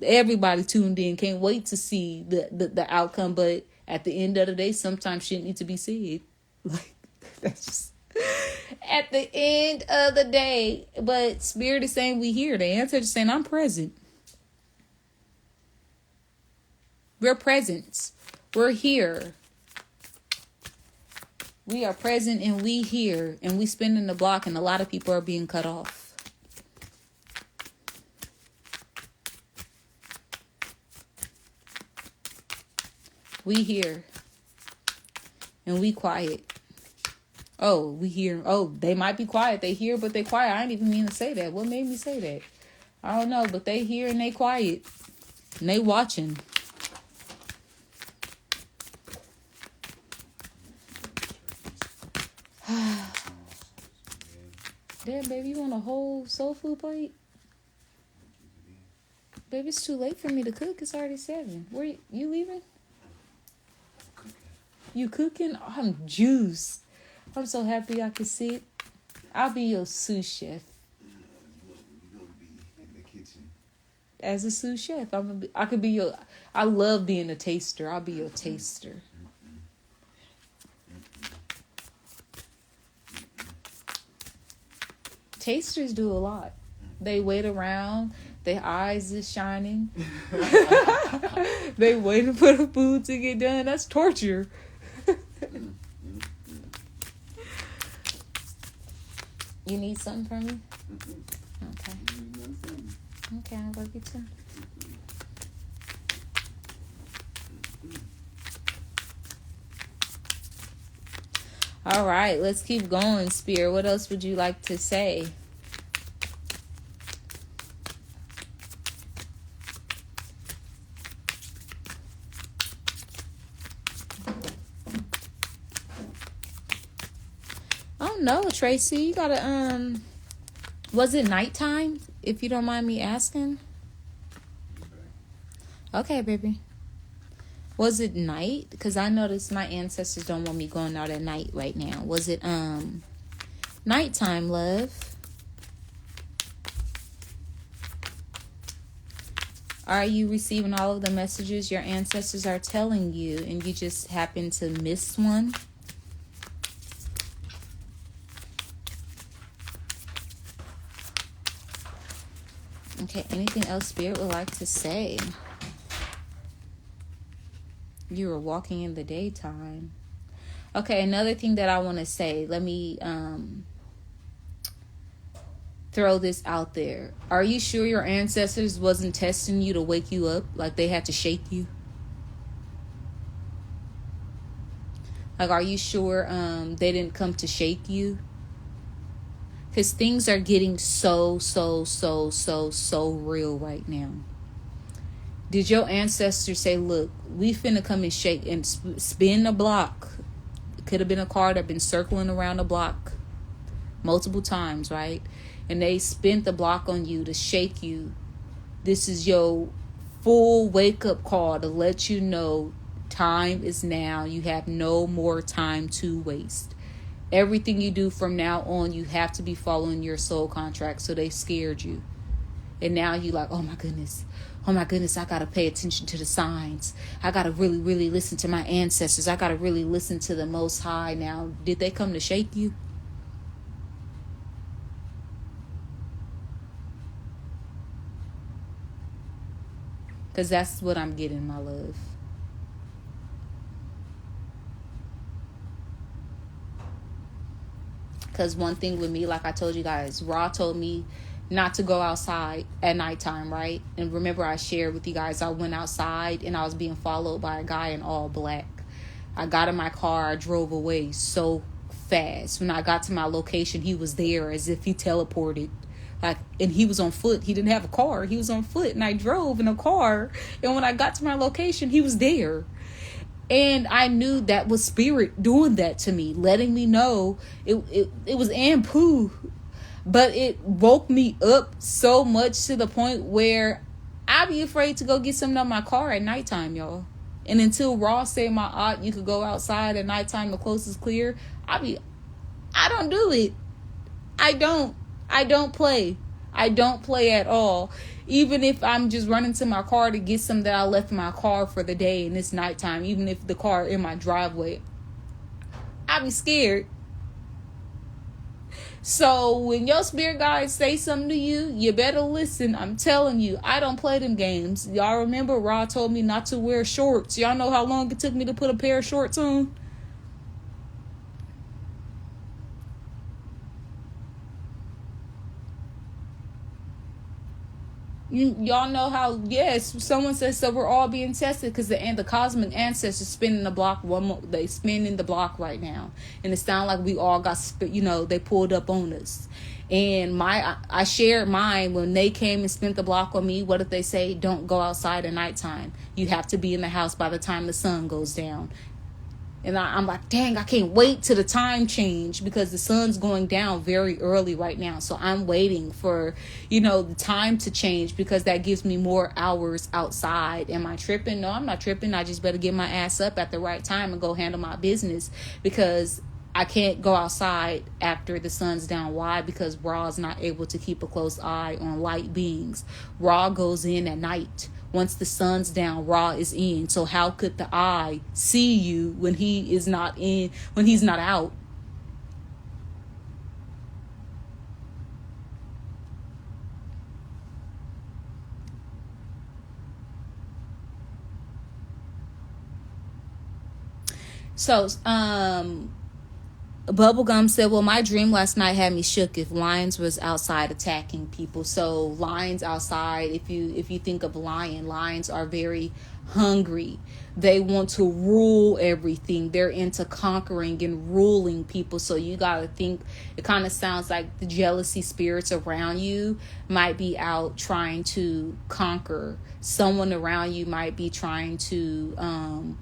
everybody tuned in, can't wait to see the outcome. But at the end of the day, sometimes shit need to be said. Like, that's just at the end of the day. But Spirit is saying we here. The answer is saying I'm present. We're present. We're here. We are present and we here. And we spinning the block, and a lot of people are being cut off. We here. And we quiet. Oh, we here. Oh, they might be quiet. They here, but they quiet. I didn't even mean to say that. What made me say that? I don't know, but they here and they quiet. And they watching. Damn, baby, you want a whole soul food plate? Baby, it's too late for me to cook. It's already 7. Where you leaving? You cooking? Oh, I'm juiced. I'm so happy I could sit. I'll be your sous chef. You're gonna be in the kitchen. As a sous chef, I could be your. I love being a taster. I'll be your taster. Tasters do a lot. They wait around. Their eyes is shining. They waiting for the food to get done. That's torture. You need something from me? Okay. Okay, I'll go get some. All right, let's keep going, Spirit. What else would you like to say? Oh no, Tracy, you gotta was it nighttime, if you don't mind me asking? Okay, baby. Was it night? Because I noticed my ancestors don't want me going out at night right now. Was it nighttime, love? Are you receiving all of the messages your ancestors are telling you and you just happen to miss one? Okay, anything else Spirit would like to say? You were walking in the daytime. Okay, another thing that I want to say. Let me throw this out there. Are you sure your ancestors wasn't testing you to wake you up? Like they had to shake you? Like, are you sure they didn't come to shake you? Because things are getting so real right now. Did your ancestors say, look, we finna come and shake and spin the block? It could have been a car that been circling around the block multiple times, right? And they spent the block on you to shake you. This is your full wake-up call to let you know time is now. You have no more time to waste. Everything you do from now on, you have to be following your soul contract. So they scared you. And now you like, oh my goodness, I got to pay attention to the signs. I got to really listen to my ancestors. I got to really listen to the Most High. Now, did they come to shake you? Because that's what I'm getting, my love. Because one thing with me, like I told you guys, Ra told me not to go outside at nighttime, right? And remember I shared with you guys, I went outside and I was being followed by a guy in all black. I got in my car, I drove away so fast. When I got to my location, he was there as if he teleported. Like, and he was on foot. He didn't have a car. He was on foot, and I drove in a car. And when I got to my location, he was there. And I knew that was spirit doing that to me, letting me know it was Ampu. But it woke me up so much to the point where I'd be afraid to go get something out of my car at nighttime, y'all. And until Ross said my aunt, you could go outside at nighttime, the coast is clear, I don't do it. I don't play. I don't play at all. Even if I'm just running to my car to get something that I left in my car for the day and it's nighttime, even if the car in my driveway, I be scared. So when your spirit guides say something to you, you better listen. I'm telling you, I don't play them games. Y'all remember Ra told me not to wear shorts. Y'all know how long it took me to put a pair of shorts on? Y'all know how, yes, someone says, so we're all being tested because the cosmic ancestors spinning the block. They spinning the block right now, and it sounds like we all got, they pulled up on us. And I shared mine when they came and spent the block on me. What did they say? Don't go outside at nighttime. You have to be in the house by the time the sun goes down. And I'm like, dang, I can't wait till the time change because the sun's going down very early right now. So I'm waiting for, the time to change because that gives me more hours outside. Am I tripping? No, I'm not tripping. I just better get my ass up at the right time and go handle my business because I can't go outside after the sun's down. Why? Because Ra is not able to keep a close eye on light beings. Ra goes in at night. Once the sun's down, Ra is in. So how could the eye see you when he is not in, when he's not out? So, Bubblegum said, well, my dream last night had me shook if lions was outside attacking people. So lions outside, if you think of lions are very hungry. They want to rule everything. They're into conquering and ruling people. So you got to think, it kind of sounds like the jealousy spirits around you might be out trying to conquer. Someone around you might be trying to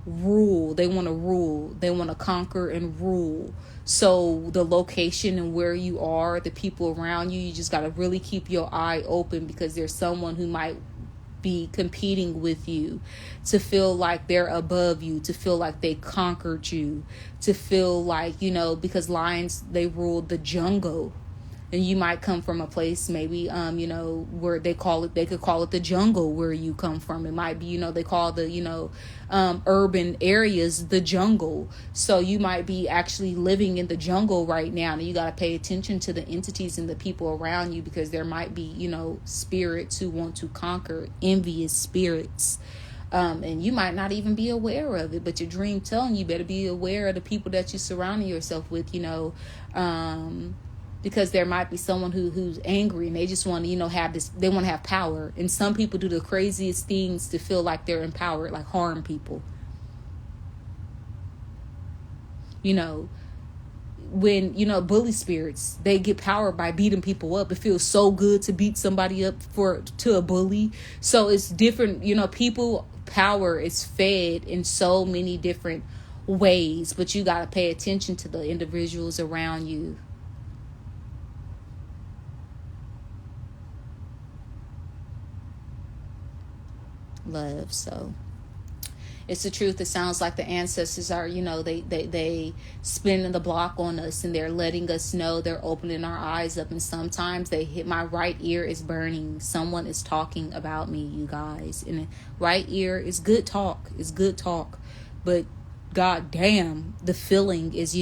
rule. They want to rule. They want to conquer and rule. So the location and where you are, the people around you, you just got to really keep your eye open because there's someone who might be competing with you to feel like they're above you, to feel like they conquered you, to feel like, because lions, they rule the jungle. And you might come from a place maybe, where they could call it the jungle where you come from. It might be, they call the, urban areas the jungle. So you might be actually living in the jungle right now. And you got to pay attention to the entities and the people around you because there might be, spirits who want to conquer, envious spirits. And you might not even be aware of it, but your dream telling you better be aware of the people that you're surrounding yourself with, because there might be someone who's angry and they just want to, have this, they want to have power. And some people do the craziest things to feel like they're empowered, like harm people. When, bully spirits, they get power by beating people up. It feels so good to beat somebody up to a bully. So it's different, people, power is fed in so many different ways, but you got to pay attention to the individuals around you. Love. So it's the truth. It sounds like the ancestors are, they spinning the block on us and they're letting us know, they're opening our eyes up. And sometimes they hit my right ear is burning. Someone is talking about me, you guys. And right ear is good talk. It's good talk. But god damn, the feeling is,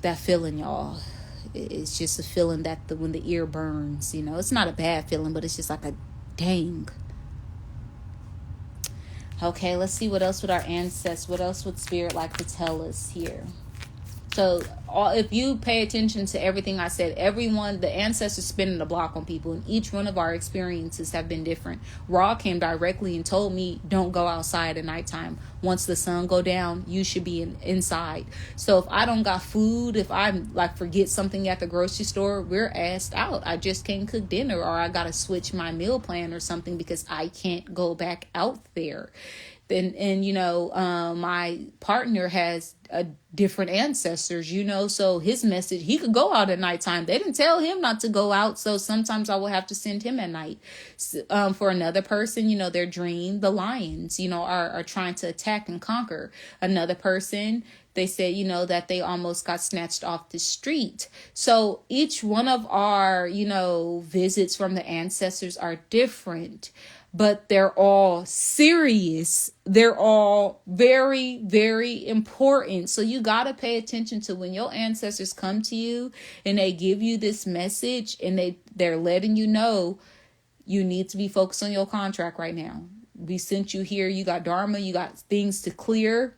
that feeling, y'all. It's just a feeling that when the ear burns, it's not a bad feeling, but it's just like a dang. Okay, let's see what else would our ancestors, what else would spirit like to tell us here. So if you pay attention to everything I said, everyone, the ancestors spinning the block on people, and each one of our experiences have been different. Ra came directly and told me, don't go outside at nighttime. Once the sun go down, you should be inside. So if I don't got food, if I like forget something at the grocery store, we're asked out. I just can't cook dinner, or I got to switch my meal plan or something because I can't go back out there. And you know, my partner has a different ancestors, you know, so his message, he could go out at nighttime. They didn't tell him not to go out, so sometimes I will have to send him at night. For another person, you know, their dream, the lions, you know, are trying to attack and conquer. Another person, they say, you know, that they almost got snatched off the street. So each one of our, you know, visits from the ancestors are different, but they're all serious. They're all very, very important. So you got to pay attention to when your ancestors come to you and they give you this message and they're letting you know you need to be focused on your contract right now. We sent you here. You got dharma. You got things to clear.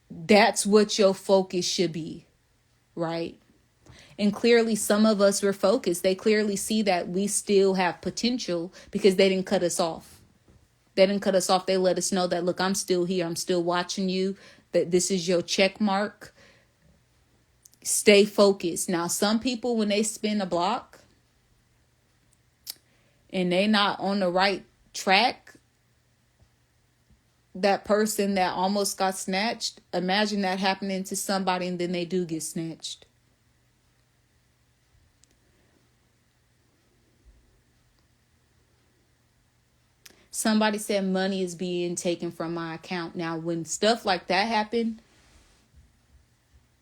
That's what your focus should be, right? And clearly some of us were focused. They clearly see that we still have potential because they didn't cut us off. They didn't cut us off. They let us know that, look, I'm still here. I'm still watching you. That this is your check mark. Stay focused. Now, some people, when they spin a block and they not on the right track, that person that almost got snatched, imagine that happening to somebody and then they do get snatched. Somebody said money is being taken from my account. Now, when stuff like that happen,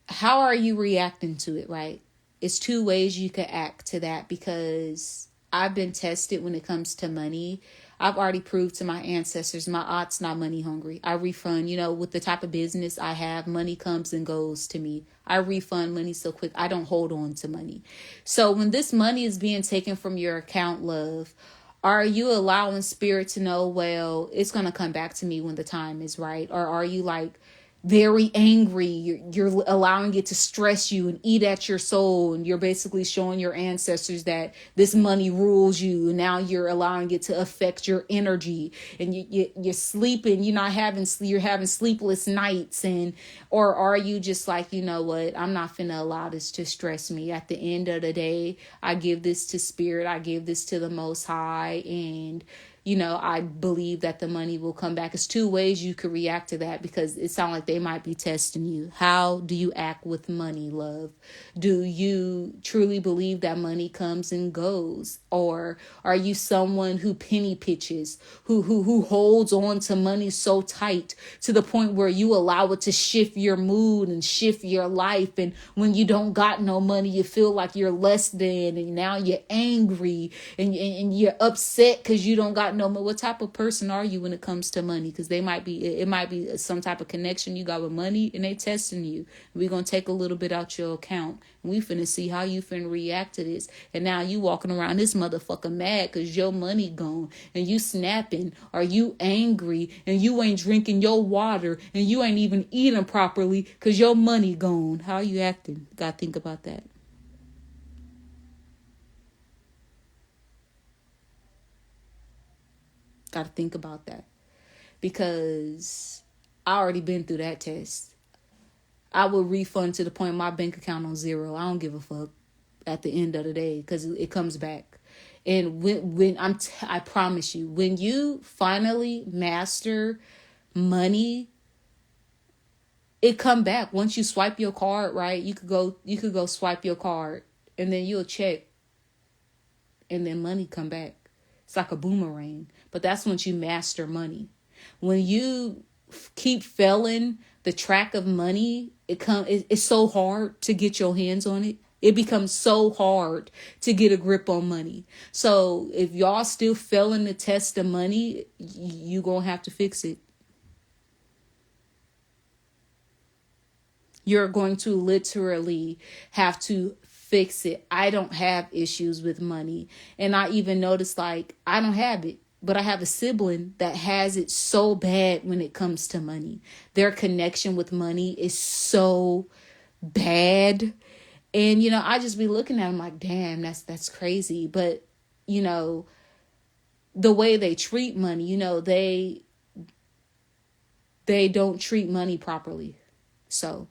how are you reacting to it, right? It's two ways you could act to that, because I've been tested when it comes to money. I've already proved to my ancestors, my aunt's not money hungry. I refund, you know, with the type of business I have, money comes and goes to me. I refund money so quick. I don't hold on to money. So when this money is being taken from your account, love, are you allowing spirit to know, well, it's going to come back to me when the time is right? Or are you like very angry? You're allowing it to stress you and eat at your soul. And you're basically showing your ancestors that this money rules you. And now you're allowing it to affect your energy. And you're sleeping, you're having sleepless nights. Or are you just like, you know what, I'm not finna allow this to stress me. At the end of the day, I give this to spirit. I give this to the Most High. And you know, I believe that the money will come back. It's two ways you could react to that, because it sounds like they might be testing you. How do you act with money, love? Do you truly believe that money comes and goes? Or are you someone who penny pitches, who holds on to money so tight to the point where you allow it to shift your mood and shift your life? And when you don't got no money, you feel like you're less than, and now you're angry and you're upset because you don't got no money. What type of person are you when it comes to money? Because it might be some type of connection you got with money, and they testing you. We're gonna take a little bit out your account, and we finna see how you finna react to this. And now you walking around this motherfucker mad because your money gone, and you snapping, or you angry, and you ain't drinking your water, and you ain't even eating properly because your money gone. How you acting? Gotta think about that. Got to think about that, because I already been through that test. I will refund to the point my bank account on zero. I don't give a fuck at the end of the day, because it comes back. And when I promise you, when you finally master money, it come back. Once you swipe your card, right? You could go swipe your card, and then you'll check, and then money come back. It's like a boomerang. But that's once you master money. When you keep failing the track of money, it's so hard to get your hands on it. It becomes so hard to get a grip on money. So if y'all still failing the test of money, you gonna have to fix it. You're going to literally have to fix it. I don't have issues with money. And I even noticed, like, I don't have it. but I have a sibling that has it so bad when it comes to money. Their connection with money is so bad. And, I just be looking at them like, damn, that's crazy. But, the way they treat money, they don't treat money properly. So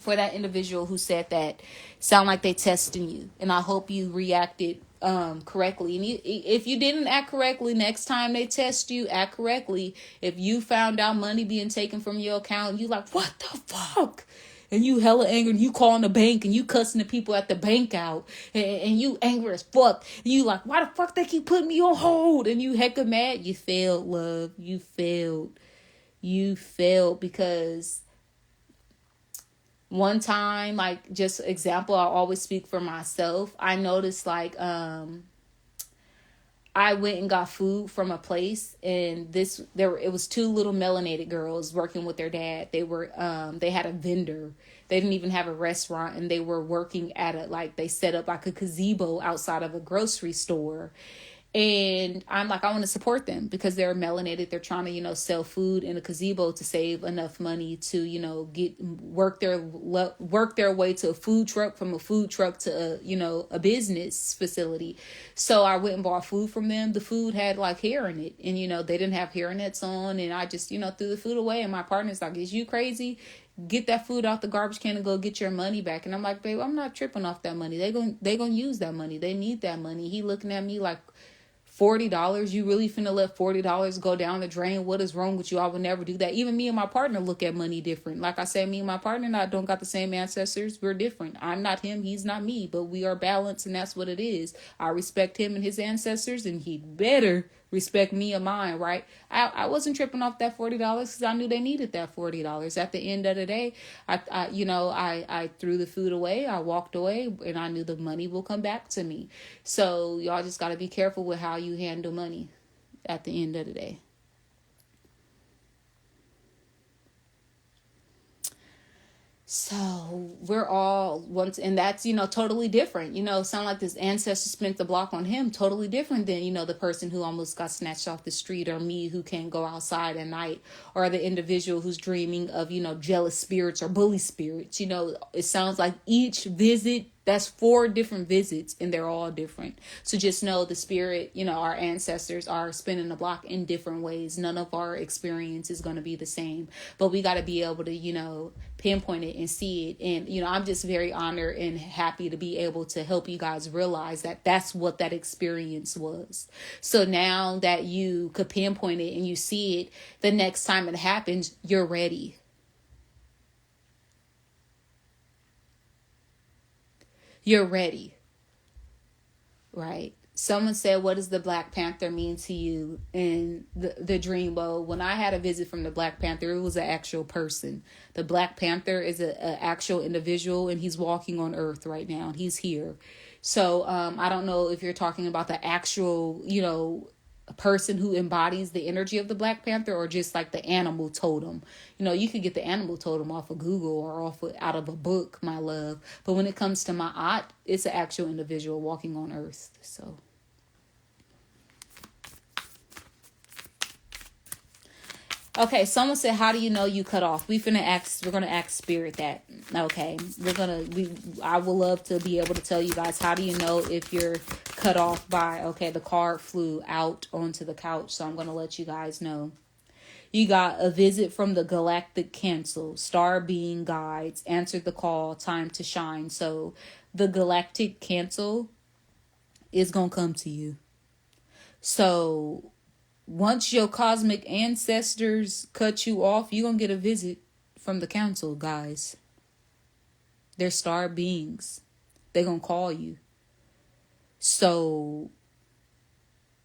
for that individual who said that, sound like they testing you, and I hope you reacted correctly. And if you didn't act correctly, next time they test you, act correctly. If you found out money being taken from your account, you like, what the fuck? And you hella angry, and you calling the bank, and you cussing the people at the bank out, and you angry as fuck. And you like, why the fuck they keep putting me on hold? And you hecka mad. You failed, love. You failed. You failed because one time, like, just example, I always speak for myself. I noticed, like, I went and got food from a place, and it was two little melanated girls working with their dad. They had a vendor. They didn't even have a restaurant, and they were working at they set up like a gazebo outside of a grocery store. And I'm like, I want to support them because they're melanated. They're trying to, sell food in a gazebo to save enough money to, work their way to a food truck, from a food truck to a business facility. So I went and bought food from them. The food had like hair in it, and they didn't have hair nets on, and I just threw the food away. And my partner's like, "Is you crazy? Get that food out the garbage can and go get your money back." And I'm like, "Babe, I'm not tripping off that money. They gonna use that money. They need that money." He looking at me like, $40? You really finna let $40 go down the drain? What is wrong with you? I would never do that. Even me and my partner look at money different. Like I said, me and my partner don't got the same ancestors. We're different. I'm not him. He's not me. But we are balanced, and that's what it is. I respect him and his ancestors, and he better respect me and mine, right? I wasn't tripping off that $40 because I knew they needed that $40. At the end of the day, I threw the food away. I walked away, and I knew the money will come back to me. So y'all just got to be careful with how you handle money at the end of the day. So we're all once, and that's, totally different. Sound like this ancestor spent the block on him. Totally different than, the person who almost got snatched off the street, or me who can't go outside at night, or the individual who's dreaming of, jealous spirits or bully spirits. It sounds like each visit, that's 4 different visits, and they're all different. So just know the spirit, our ancestors are spinning the block in different ways. None of our experience is going to be the same, but we got to be able to, pinpoint it and see it. And, I'm just very honored and happy to be able to help you guys realize that that's what that experience was. So now that you could pinpoint it and you see it, the next time it happens, you're ready. You're ready, right? Someone said, what does the Black Panther mean to you in the dream? Well, when I had a visit from the Black Panther, it was an actual person. The Black Panther is an actual individual, and he's walking on earth right now. He's here. So I don't know if you're talking about the actual, person who embodies the energy of the Black Panther, or just like the animal totem. You could get the animal totem off of Google or out of a book, my love. But when it comes to my aunt, it's an actual individual walking on earth. So okay, someone said, how do you know you cut off? We're gonna ask spirit that. Okay. I would love to be able to tell you guys, how do you know if you're cut off by, okay, the card flew out onto the couch, so I'm gonna let you guys know. You got a visit from the galactic cancel, star being guides, answered the call, time to shine. So the galactic cancel is gonna come to you. So once your cosmic ancestors cut you off, you're going to get a visit from the council, guys. They're star beings. They're going to call you. So,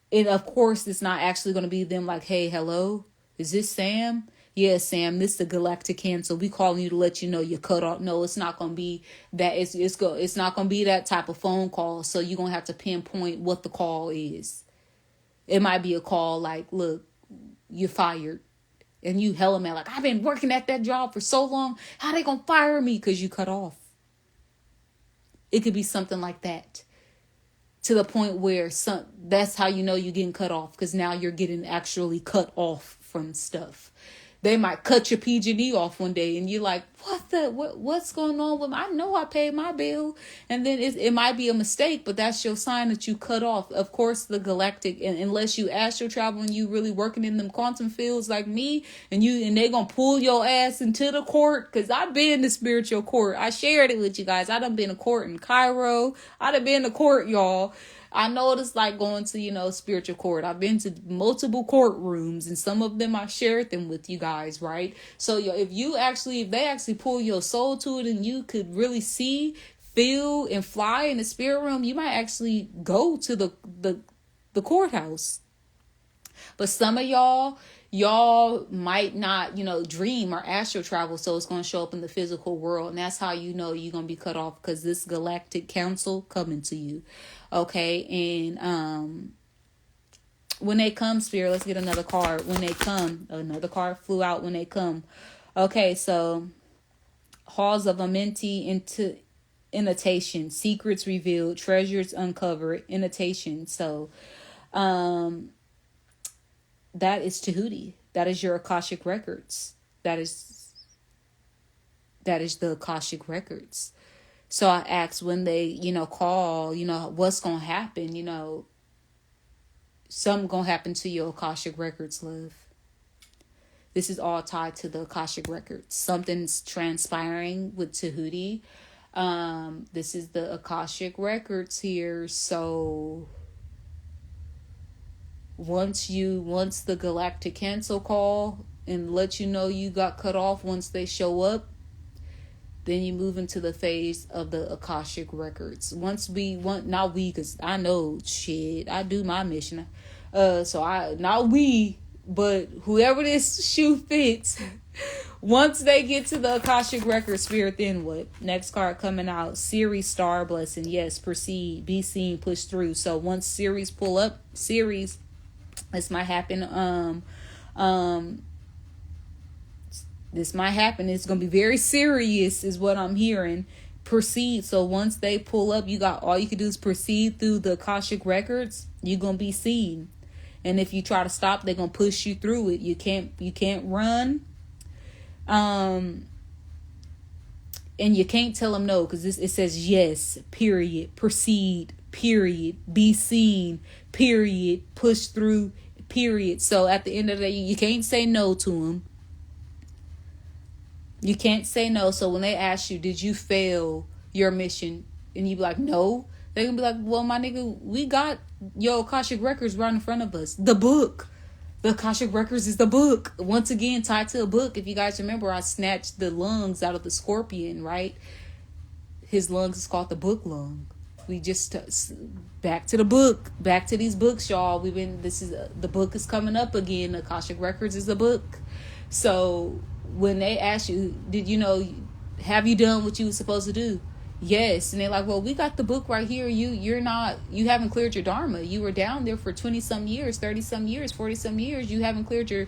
and of course, it's not actually going to be them like, hey, hello, is this Sam? Yeah, Sam, this is the galactic cancel. We calling you to let you know you're cut off. No, it's not going to be that. It's not going to be that type of phone call. So you're going to have to pinpoint what the call is. It might be a call like, look, you're fired. And you hella mad, like, I've been working at that job for so long. How they gonna fire me? Because you cut off. It could be something like that. to the point where that's how you know you're getting cut off, because now you're getting actually cut off from stuff. They might cut your PG&E off one day and you're like, what's going on with I know I paid my bill. And then it might be a mistake, but that's your sign that you cut off. Of course, the galactic, and unless you astral travel and you really working in them quantum fields like me, and they gonna pull your ass into the court, because I've been in the spiritual court. I shared it with you guys. I done been to court in Cairo. I done been to court, y'all. I know what it's like going to, spiritual court. I've been to multiple courtrooms, and some of them I shared them with you guys, right? So if they actually pull your soul to it and you could really see, feel, and fly in the spirit realm, you might actually go to the courthouse. But some of y'all might not, dream or astral travel, so it's going to show up in the physical world. And that's how you know you're going to be cut off, because this galactic council coming to you. Okay, and when they come, Spirit, let's get another card. When they come, another card flew out when they come. Okay, so halls of Amenti into invitation, secrets revealed, treasures uncovered, invitation. So that is Tahuti. That is your Akashic records. That is the Akashic records. So I asked when they, call, what's going to happen, something going to happen to your Akashic records, love. This is all tied to the Akashic records. Something's transpiring with Tahuti. This is the Akashic records here. So once the galactic cancel call and let you know you got cut off, once they show up, then you move into the phase of the Akashic records. Because I know shit, I do my mission. But whoever this shoe fits, once they get to the Akashic record, Spirit, then what? Next card coming out, Series Star Blessing. Yes, proceed, be seen, push through. So once Series pull up, this might happen. This might happen. It's going to be very serious is what I'm hearing. Proceed. So once they pull up, all you can do is proceed through the Akashic records. You're going to be seen. And if you try to stop, they're going to push you through it. You can't run. And you can't tell them no, because it says yes, period, proceed, period, be seen, period, push through, period. So at the end of the day, you can't say no to them. You can't say no. So when they ask you, did you fail your mission? And you be like, no. They're going to be like, well, my nigga, we got your Akashic records right in front of us. The book. The Akashic records is the book. Once again, tied to a book. If you guys remember, I snatched the lungs out of the scorpion, right? His lungs is called the book lung. We just back to the book. Back to these books, y'all. The book is coming up again. The Akashic records is the book. So when they ask you, have you done what you were supposed to do? Yes. And they're like, well, we got the book right here. You haven't cleared your dharma. You were down there for 20 some years, 30 some years, 40 some years. You haven't cleared your